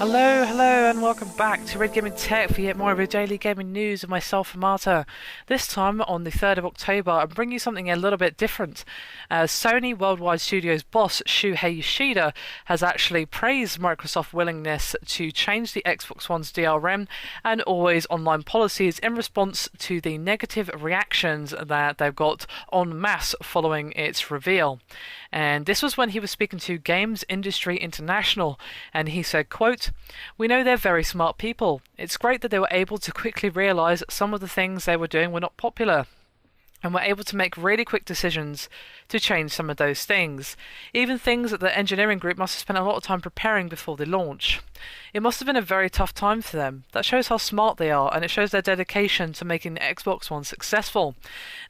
Hello, and welcome back to Red Gaming Tech for yet more of your daily gaming news with myself, Amata. This time, on the 3rd of October, I'm bringing you something a little bit different. Sony Worldwide Studios boss Shuhei Yoshida has actually praised Microsoft's willingness to change the Xbox One's DRM and always online policies in response to the negative reactions that they've got en masse following its reveal. And this was when he was speaking to Games Industry International, and he said, quote, "We know they're very smart people. It's great that they were able to quickly realise that some of the things they were doing were not popular, and were able to make really quick decisions to change some of those things, even things that the engineering group must have spent a lot of time preparing before the launch. It must have been a very tough time for them. That shows how smart they are, and it shows their dedication to making the Xbox One successful."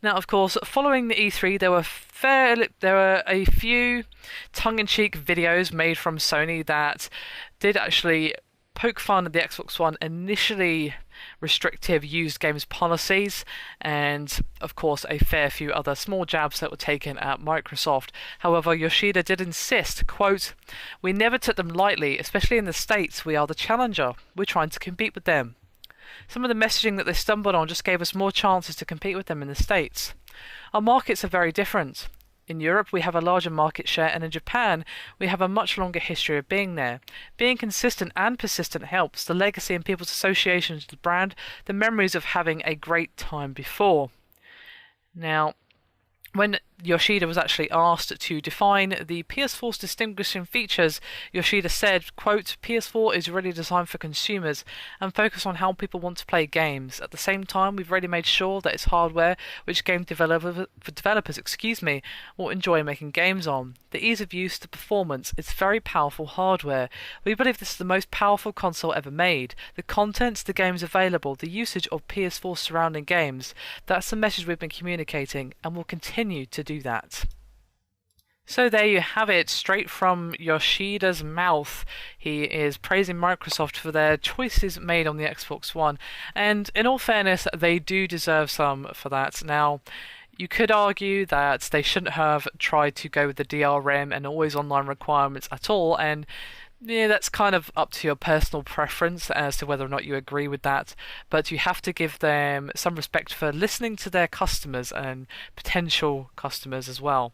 Now, of course, following the E3, there were a few tongue-in-cheek videos made from Sony that did actually poke fun at the Xbox One initially restrictive used games policies, and of course a fair few other small jabs that were taken at Microsoft. However, Yoshida did insist, quote, "We never took them lightly, especially in the States. We are the challenger. We're trying to compete with them. Some of the messaging that they stumbled on just gave us more chances to compete with them in the States. Our markets are very different. In Europe, we have a larger market share, and in Japan, we have a much longer history of being there. Being consistent and persistent helps. The legacy and people's associations with the brand, the memories of having a great time before." Now, when Yoshida was actually asked to define the PS4's distinguishing features, Yoshida said, quote, "PS4 is really designed for consumers and focused on how people want to play games. At the same time, we've really made sure that it's hardware which developers will enjoy making games on. The ease of use, the performance, it's very powerful hardware. We believe this is the most powerful console ever made. The contents, the games available, the usage of PS4 surrounding games, that's the message we've been communicating, and will continue to do that." So there you have it, straight from Yoshida's mouth. He is praising Microsoft for their choices made on the Xbox One, and in all fairness, they do deserve some for that. Now, you could argue that they shouldn't have tried to go with the DRM and always online requirements at all, and yeah, that's kind of up to your personal preference as to whether or not you agree with that, but you have to give them some respect for listening to their customers and potential customers as well,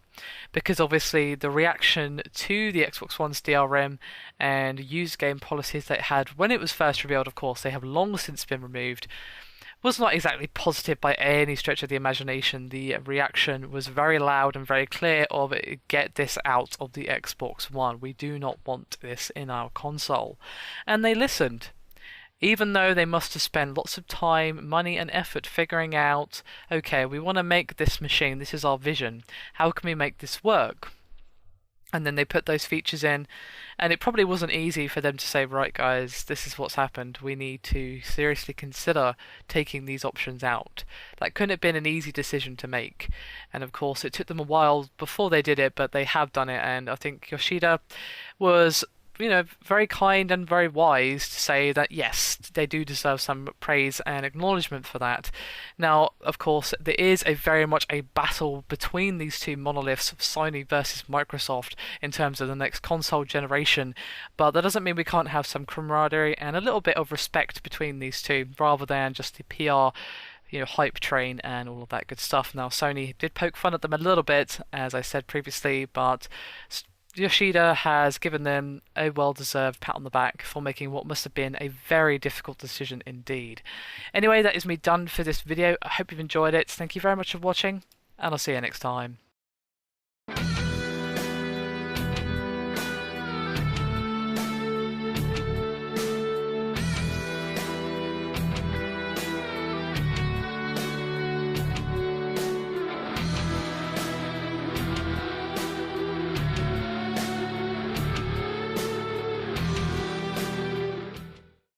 because obviously the reaction to the Xbox One's DRM and used game policies that it had when it was first revealed, of course they have long since been removed, was not exactly positive by any stretch of the imagination. The reaction was very loud and very clear of "Get this out of the Xbox One. We do not want this in our console." And they listened, even though they must have spent lots of time, money and effort figuring out, okay, we want to make this machine, this is our vision, how can we make this work? And then they put those features in, and it probably wasn't easy for them to say, right guys, this is what's happened, we need to seriously consider taking these options out. That couldn't have been an easy decision to make, and of course it took them a while before they did it, but they have done it, and I think Yoshida was very kind and very wise to say that yes, they do deserve some praise and acknowledgement for that. Now, of course, there is very much a battle between these two monoliths, Sony versus Microsoft, in terms of the next console generation, but that doesn't mean we can't have some camaraderie and a little bit of respect between these two, rather than just the PR hype train and all of that good stuff. Now, Sony did poke fun at them a little bit, as I said previously, but Yoshida has given them a well-deserved pat on the back for making what must have been a very difficult decision indeed. Anyway, that is me done for this video. I hope you've enjoyed it. Thank you very much for watching, and I'll see you next time.